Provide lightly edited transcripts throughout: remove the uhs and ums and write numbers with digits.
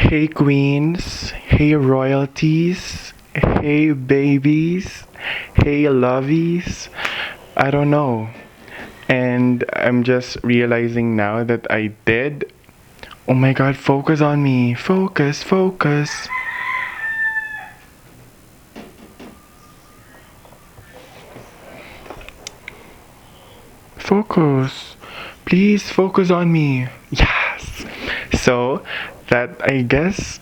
Hey queens, hey royalties, hey babies, hey lovies. I don't know. And I'm just realizing now that I did. Oh my god, focus on me. Focus, focus. Focus. Please focus on me. Yes. So, that I guess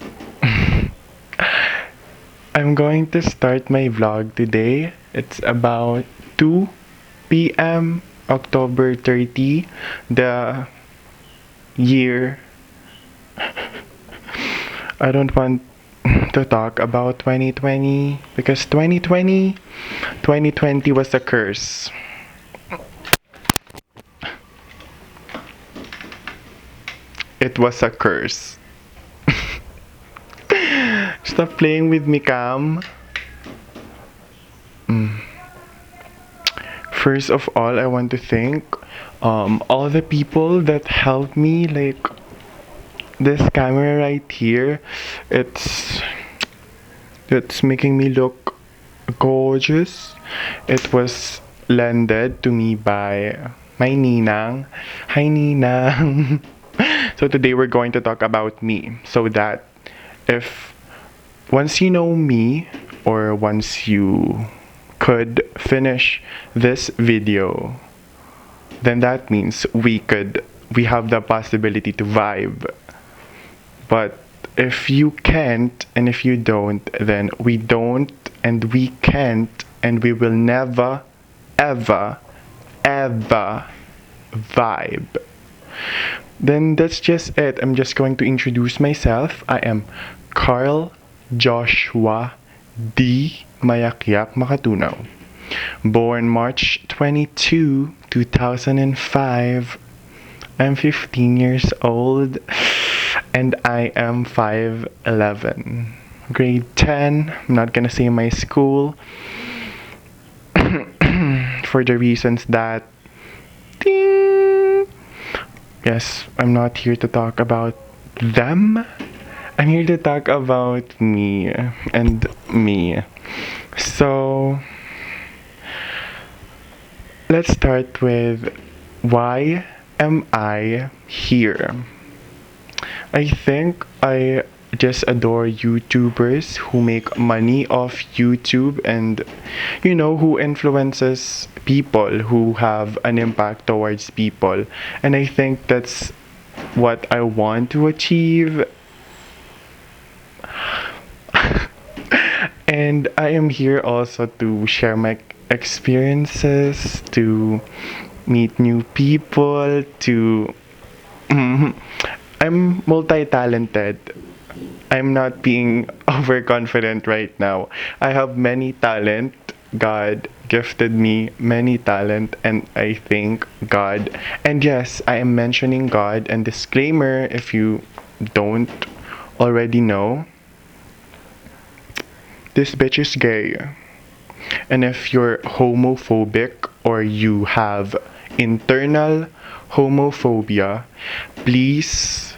I'm going to start my vlog today. It's about 2 p.m. October 30, the year. I don't want to talk about 2020 because 2020 was a curse. It was a curse. Stop playing with me, Cam. First of all, I want to thank all the people that helped me. Like this camera right here, it's it's making me look gorgeous. It was lended to me by my ninang. Hi, ninang. So today we're going to talk about me, so that if once you know me, or once you could finish this video, then that means we have the possibility to vibe. But if you can't and if you don't, then we don't and we can't and we will never, ever, ever vibe. Then that's just it. I'm just going to introduce myself. I am Carl Joshua D. Mayakyak Makatunaw. Born March 22, 2005. I'm 15 years old and I am 5'11". Grade 10. I'm not gonna say my school for the reasons that ding. Yes, I'm not here to talk about them. I'm here to talk about me and me. So, let's start with why am I here? I think I just adore YouTubers who make money off YouTube and who influences people, who have an impact towards people. And I think that's what I want to achieve. And I am here also to share my experiences, to meet new people, to I'm multi-talented. I'm not being overconfident right now. I have many talent. God gifted me many talent, and I thank God. And yes, I am mentioning God, and disclaimer if you don't already know, this bitch is gay. And if you're homophobic or you have internal homophobia, please,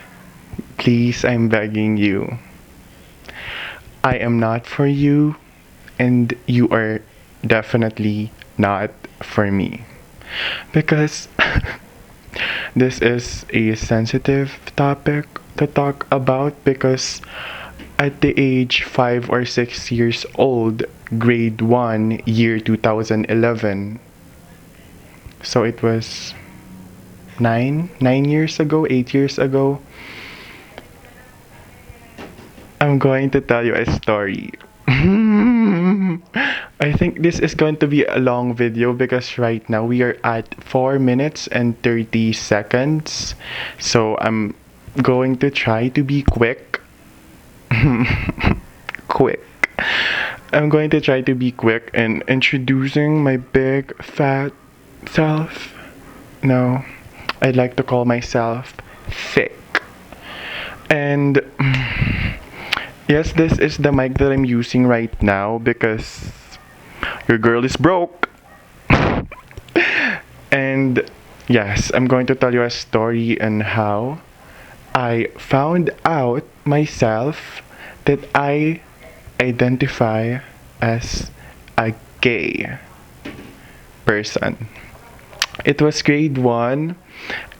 please, I'm begging you. I am not for you, and you are definitely not for me. Because this is a sensitive topic to talk about, because at the age 5 or 6 years old, grade 1, year 2011. So it was 9 years ago, 8 years ago. I'm going to tell you a story. I think this is going to be a long video because right now we are at 4 minutes and 30 seconds. So I'm going to try to be quick. Quick. I'm going to try to be quick in introducing my big fat self. No, I'd like to call myself thick. And yes, this is the mic that I'm using right now because your girl is broke. And yes, I'm going to tell you a story on how I found out myself that I identify as a gay person. It was grade 1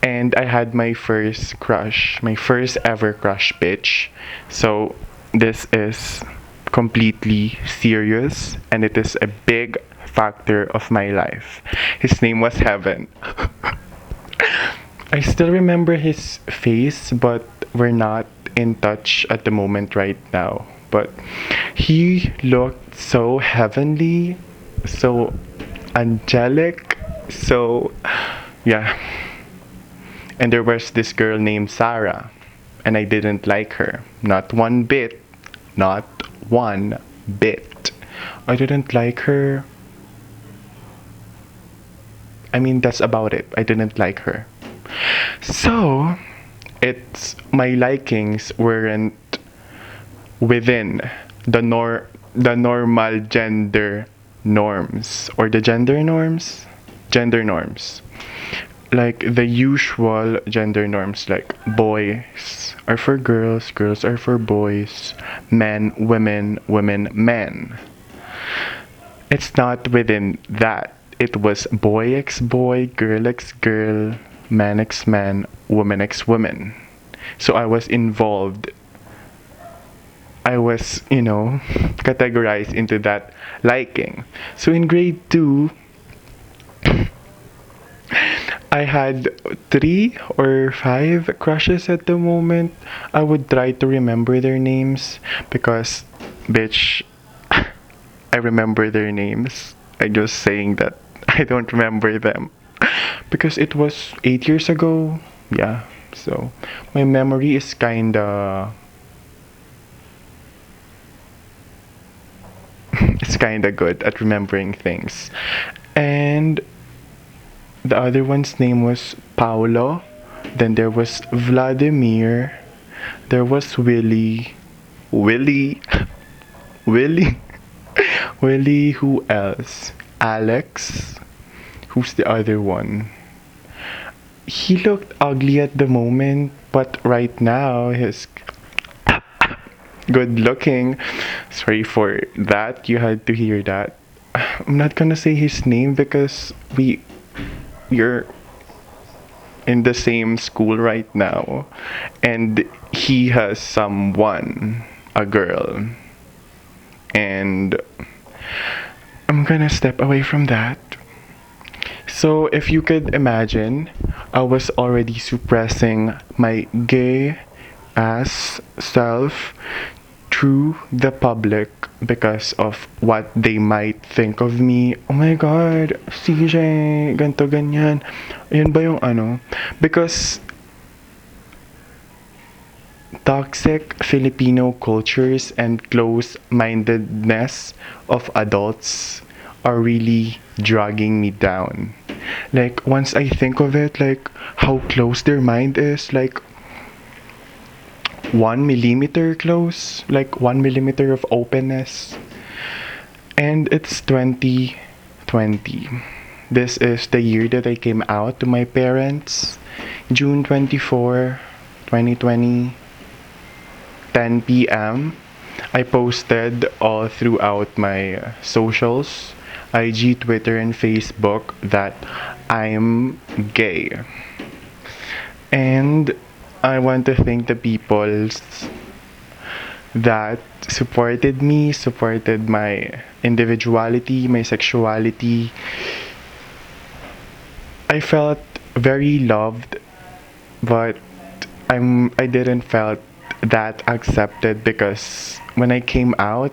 and I had my first crush, my first ever crush bitch. So this is completely serious and it is a big factor of my life. His name was Heaven. I still remember his face, but we're not in touch at the moment right now. But he looked so heavenly, so angelic, so yeah. And there was this girl named Sarah, and I didn't like her. Not one bit. Not one bit. I didn't like her. I mean, that's about it. I didn't like her. So, it's my likings weren't within the normal gender norms or the gender norms, like the usual gender norms, like boys are for girls, girls are for boys, men women, women men. It's not within that. It was boy x boy, girl x girl, man x man, woman x woman. So I was involved. I was, categorized into that liking. So in grade 2, I had 3 or 5 crushes at the moment. I would try to remember their names because, bitch, I remember their names. I just saying that I don't remember them because it was 8 years ago. Yeah, so my memory is kinda it's kinda good at remembering things. And the other one's name was Paulo. Then there was Vladimir. There was Willie. Willie. Willie. Willie, who else? Alex. Who's the other one? He looked ugly at the moment, but right now he's good looking. Sorry for that. You had to hear that. I'm not gonna say his name because we're in the same school right now and he has someone, a girl, and I'm gonna step away from that. So if you could imagine, I was already suppressing my gay ass self through the public because of what they might think of me. Oh my god, CJ, ganto ganyan. Ayun ba yung ano? Because toxic Filipino cultures and close-mindedness of adults are really dragging me down. Like, once I think of it, like, how close their mind is, like, 1 millimeter close, like 1 millimeter of openness. And it's 2020. This is the year that I came out to my parents. June 24, 2020, 10 p.m. I posted all throughout my socials, IG, Twitter, and Facebook that I'm gay. And I want to thank the people that supported me, supported my individuality, my sexuality. I felt very loved, but I didn't felt that accepted because when I came out,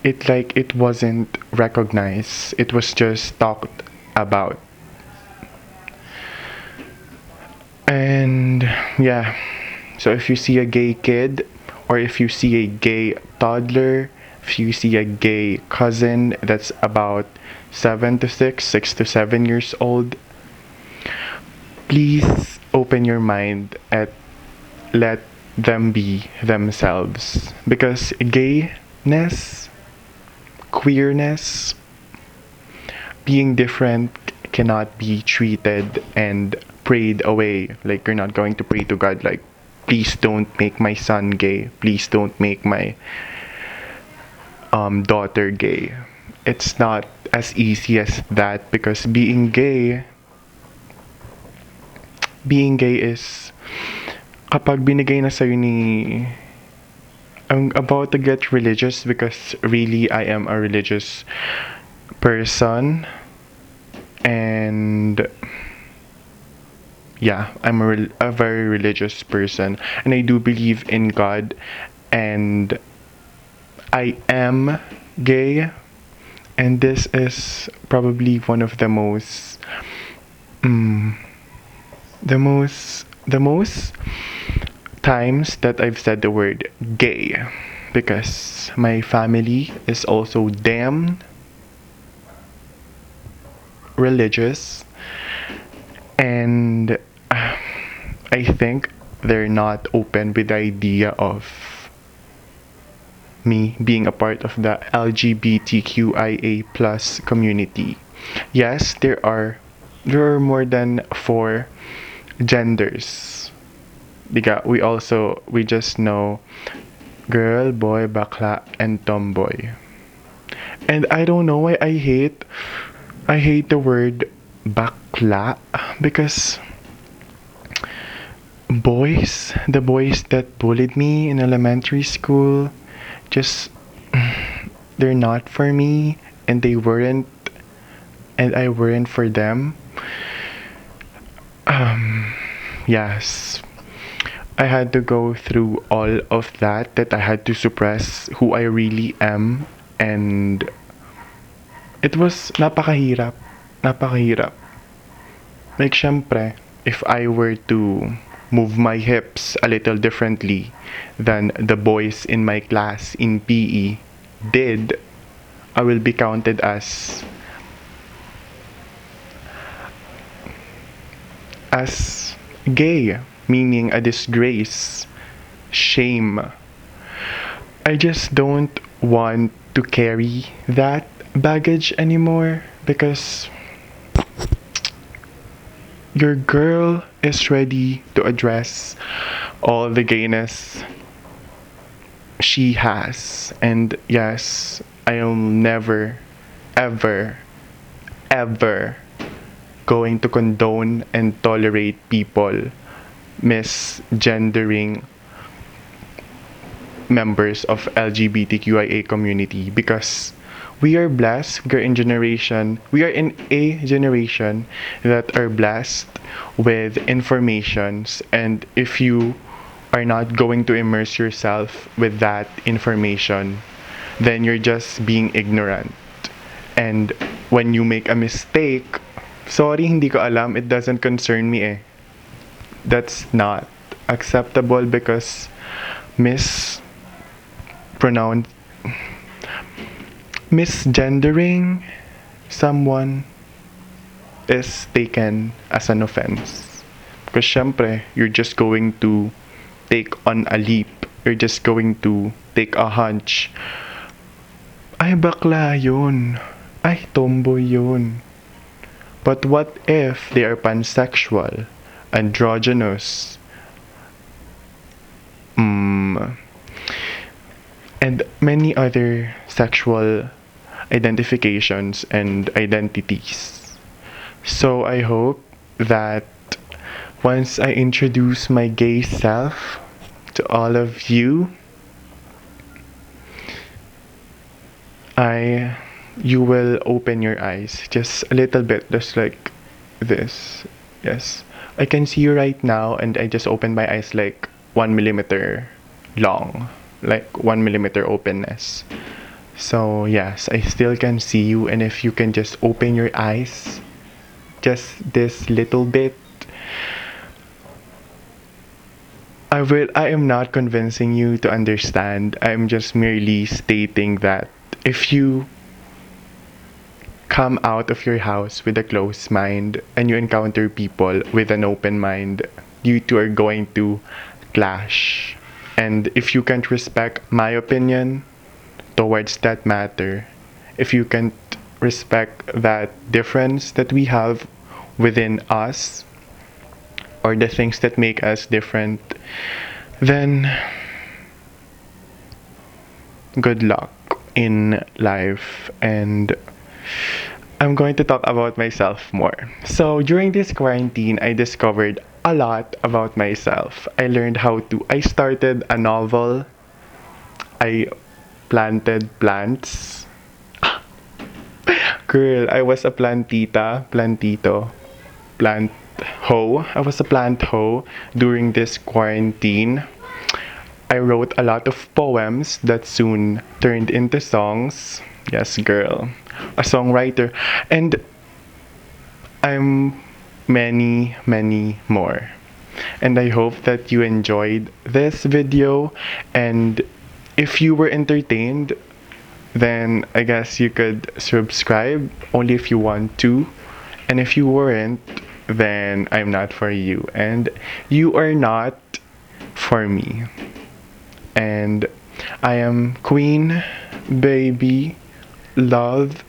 it wasn't recognized. It was just talked about. And yeah, so if you see a gay kid, or if you see a gay toddler, if you see a gay cousin that's about 7 to 6, 6 to 7 years old, please open your mind and let them be themselves. Because gayness, queerness, being different cannot be treated and prayed away. Like, you're not going to pray to God like, please don't make my son gay. Please don't make my daughter gay. It's not as easy as that because being gay is kapag binigay na sa'yo ni I'm about to get religious because really I am a religious person, and yeah, I'm a very religious person, and I do believe in God, and I am gay, and this is probably one of mm, the most times that I've said the word gay because my family is also damn religious, and I think they're not open with the idea of me being a part of the LGBTQIA plus community. Yes, there are more than four genders. We just know girl, boy, bakla, and tomboy. And I don't know why I hate the word bakla because the boys that bullied me in elementary school, just they're not for me, and they weren't, and I weren't for them. Yes, I had to go through all of that I had to suppress who I really am, and it was napakahirap. Like syempre, if I were to move my hips a little differently than the boys in my class in PE did, I will be counted as gay, meaning a disgrace, shame. I just don't want to carry that baggage anymore because your girl is ready to address all the gayness she has. And yes, I'll never, ever, ever going to condone and tolerate people misgendering members of LGBTQIA community because we are in a generation that are blessed with informations, and if you are not going to immerse yourself with that information, then you're just being ignorant. And when you make a mistake, sorry, hindi ko alam, it doesn't concern me eh. That's not acceptable because mispronoun misgendering someone is taken as an offense. Because syempre, you're just going to take on a leap. You're just going to take a hunch. Ay, bakla yun. Ay, tomboy yun. But what if they are pansexual, androgynous, and many other sexual identifications and identities? So I hope that once I introduce my gay self to all of you, you will open your eyes just a little bit, just like this. Yes, I can see you right now, and I just opened my eyes like 1 millimeter long, like 1 millimeter openness. So yes, I still can see you, and if you can just open your eyes just this little bit, I am not convincing you to understand. I'm just merely stating that if you come out of your house with a closed mind and you encounter people with an open mind, you two are going to clash. And if you can't respect my opinion towards that matter, if you can't respect that difference that we have within us, or the things that make us different, then good luck in life. And I'm going to talk about myself more. So during this quarantine, I discovered a lot about myself. I started a novel. I planted plants. Girl, I was a plantito, plant hoe. I was a plant hoe during this quarantine. I wrote a lot of poems that soon turned into songs. Yes, girl, a songwriter. And I'm many more. And I hope that you enjoyed this video. And if you were entertained, then I guess you could subscribe only if you want to. And if you weren't, then I'm not for you. And you are not for me. And I am Queen, baby, love,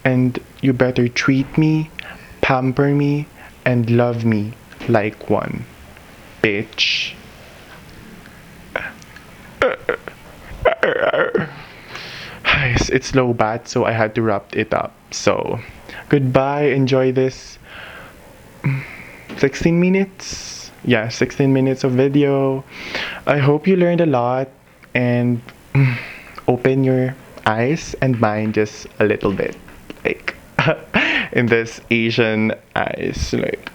and you better treat me, pamper me, and love me like one. Bitch. It's low bat, so I had to wrap it up. So, goodbye. Enjoy this 16 minutes. Yeah, 16 minutes of video. I hope you learned a lot and open your eyes and mind just a little bit. Like, in this Asian eyes, like,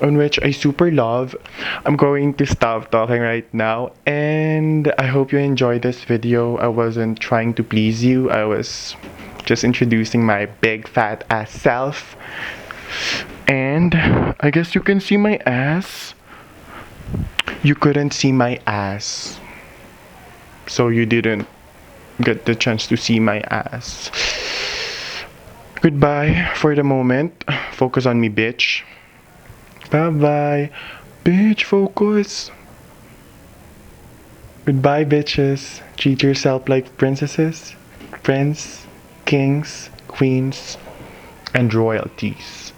on which I super love. I'm going to stop talking right now, and I hope you enjoyed this video. I wasn't trying to please you, I was just introducing my big fat ass self. And I guess you can see my ass. You couldn't see my ass, so you didn't get the chance to see my ass. Goodbye for the moment. Focus on me, bitch. Bye bye. Bitch, focus. Goodbye, bitches. Treat yourself like princesses, friends, kings, queens, and royalties.